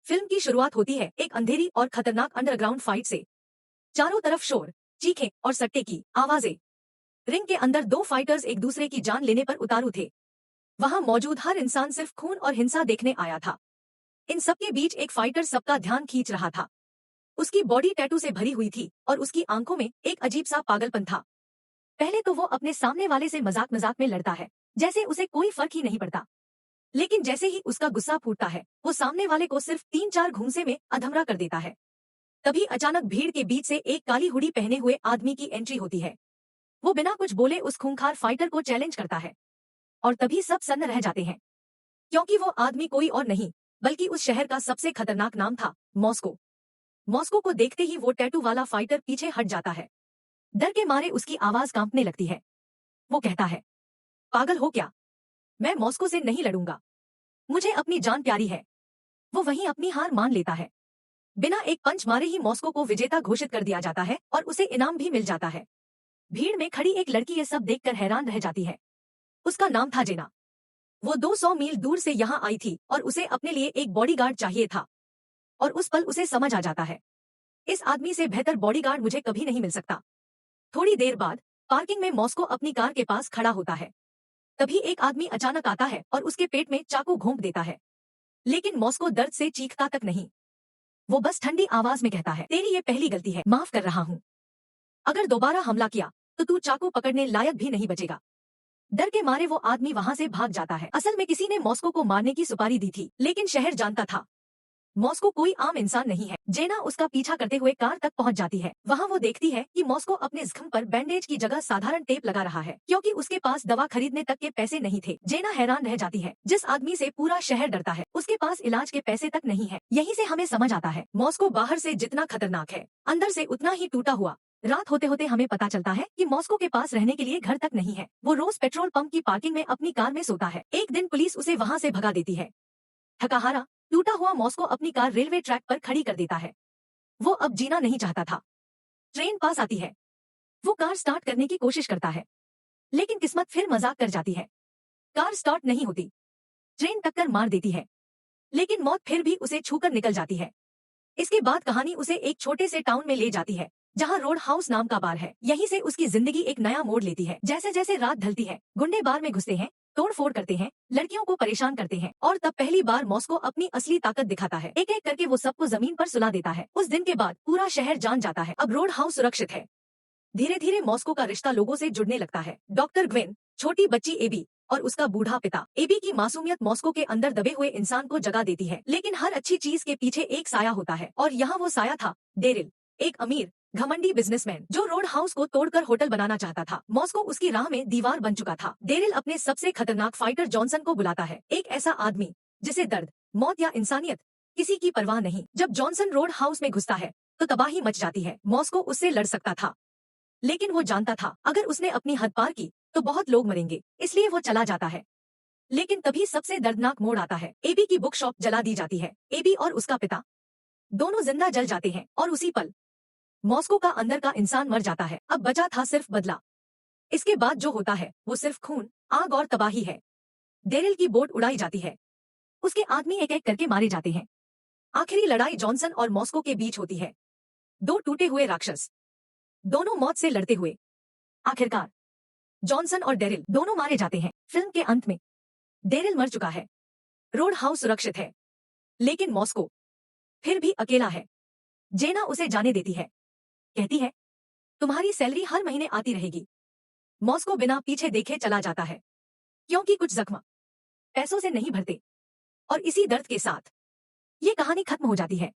Film की शुरुआत होती है एक अंधेरी और खतरनाक अंडरग्राउंड फाइट से। चारों तरफ शोर, चीखें और सट्टे की आवाजें। रिंग के अंदर दो फाइटर्स एक दूसरे की जान लेने पर उतारू थे। वहां मौजूद हर इंसान सिर्फ खून और हिंसा देखने आया था। इन सबके बीच एक फाइटर सबका ध्यान खींच रहा था। उसकी बॉडी टैटू से भरी हुई थी और उसकी आंखों में एक अजीब सा पागलपन था। पहले तो वो अपने सामने वाले से मजाक मजाक में लड़ता है, जैसे उसे कोई फर्क ही नहीं पड़ता। लेकिन जैसे ही उसका गुस्सा फूटता है, वो सामने वाले को सिर्फ 3-4 घूंसे में अधमरा कर देता है। तभी अचानक भीड़ के बीच से एक काली हुडी पहने हुए आदमी की एंट्री होती है। वो बिना कुछ बोले उस खूंखार फाइटर को चैलेंज करता है और तभी सब सन्न रह जाते हैं, क्योंकि वो आदमी कोई और नहीं बल्कि उस शहर का सबसे खतरनाक नाम था, मॉस्को। मॉस्को को देखते ही वो टैटू वाला फाइटर पीछे हट जाता है। डर के मारे उसकी आवाज कांपने लगती है। वो कहता है, पागल हो क्या? मैं मॉस्को से नहीं लड़ूंगा, मुझे अपनी जान प्यारी है। वो वहीं अपनी हार मान लेता है। बिना एक पंच मारे ही मॉस्को को विजेता घोषित कर दिया जाता है और उसे इनाम भी मिल जाता है। भीड़ में खड़ी एक लड़की ये सब देखकर हैरान रह जाती है। उसका नाम था जेना। वो 200 मील दूर से यहाँ आई थी और उसे अपने लिए एक बॉडीगार्ड चाहिए था। और उस पल उसे समझ आ जाता है, इस आदमी से बेहतर बॉडीगार्ड मुझे कभी नहीं मिल सकता। थोड़ी देर बाद पार्किंग में मॉस्को अपनी कार के पास खड़ा होता है। तभी एक आदमी अचानक आता है और उसके पेट में चाकू घोंप देता है। लेकिन मॉस्को दर्द से चीखता तक नहीं। वो बस ठंडी आवाज में कहता है, तेरी ये पहली गलती है, माफ कर रहा हूँ। अगर दोबारा हमला किया तो तू चाकू पकड़ने लायक भी नहीं बचेगा। डर के मारे वो आदमी वहां से भाग जाता है। असल में किसी ने मॉस्को को मारने की सुपारी दी थी, लेकिन शहर जानता था मॉस्को कोई आम इंसान नहीं है। जेना उसका पीछा करते हुए कार तक पहुंच जाती है। वहां वो देखती है कि मॉस्को अपने जख्म पर बैंडेज की जगह साधारण टेप लगा रहा है, क्योंकि उसके पास दवा खरीदने तक के पैसे नहीं थे। जेना हैरान रह जाती है, जिस आदमी से पूरा शहर डरता है उसके पास इलाज के पैसे तक नहीं है। यहीं से हमें समझ आता है, मॉस्को बाहर से जितना खतरनाक है, अंदर से उतना ही टूटा हुआ। रात होते होते हमें पता चलता है कि मॉस्को के पास रहने के लिए घर तक नहीं है। वो रोज पेट्रोल पंप की पार्किंग में अपनी कार में सोता है। एक दिन पुलिस उसे वहाँ से भगा देती है। थकाहारा टूटा हुआ मॉस्को अपनी कार रेलवे ट्रैक पर खड़ी कर देता है। वो अब जीना नहीं चाहता था। ट्रेन पास आती है। वो कार स्टार्ट करने की कोशिश करता है, लेकिन किस्मत फिर मजाक कर जाती है। कार स्टार्ट नहीं होती। ट्रेन टक्कर मार देती है, लेकिन मौत फिर भी उसे छूकर निकल जाती है। इसके बाद कहानी उसे एक छोटे से टाउन में ले जाती है, जहाँ रोड हाउस नाम का बार है। यहीं से उसकी जिंदगी एक नया मोड़ लेती है। जैसे जैसे रात ढलती है, गुंडे बार में घुसते हैं, तोड़फोड़ करते हैं, लड़कियों को परेशान करते हैं और तब पहली बार मॉस्को अपनी असली ताकत दिखाता है। एक एक करके वो सबको जमीन पर सुला देता है। उस दिन के बाद पूरा शहर जान जाता है, अब रोड हाउस सुरक्षित है। धीरे धीरे मॉस्को का रिश्ता लोगों से जुड़ने लगता है। डॉक्टर ग्वेन, छोटी बच्ची एबी और उसका बूढ़ा पिता। एबी की मासूमियत मॉस्को के अंदर दबे हुए इंसान को जगा देती है, लेकिन हर अच्छी चीज के पीछे एक साया होता है और यहाँ वो साया था डेरिल, एक अमीर घमंडी बिजनेसमैन जो रोड हाउस को तोड़कर होटल बनाना चाहता था। मॉस्को उसकी राह में दीवार बन चुका था। डेरिल अपने सबसे खतरनाक फाइटर जॉनसन को बुलाता है, एक ऐसा आदमी जिसे दर्द, मौत या इंसानियत किसी की परवाह नहीं। जब जॉनसन रोड हाउस में घुसता है तो तबाही मच जाती है। मॉस्को उससे लड़ सकता था, लेकिन वो जानता था अगर उसने अपनी हद पार की तो बहुत लोग मरेंगे, इसलिए वो चला जाता है। लेकिन तभी सबसे दर्दनाक मोड़ आता है। एबी की बुक शॉप जला दी जाती है। एबी और उसका पिता दोनों जिंदा जल जाते हैं और उसी पल मॉस्को का अंदर का इंसान मर जाता है। अब बचा था सिर्फ बदला। इसके बाद जो होता है वो सिर्फ खून, आग और तबाही है। डेरिल की बोट उड़ाई जाती है। उसके आदमी एक एक करके मारे जाते हैं। आखिरी लड़ाई जॉनसन और मॉस्को के बीच होती है। दो टूटे हुए राक्षस, दोनों मौत से लड़ते हुए। आखिरकार जॉनसन और डेरिल दोनों मारे जाते हैं। फिल्म के अंत में डेरिल मर चुका है, रोड हाउस सुरक्षित है, लेकिन मॉस्को फिर भी अकेला है। जेना उसे जाने देती है, कहती है, तुम्हारी सैलरी हर महीने आती रहेगी। मॉस्को बिना पीछे देखे चला जाता है, क्योंकि कुछ जख्म पैसों से नहीं भरते। और इसी दर्द के साथ ये कहानी खत्म हो जाती है।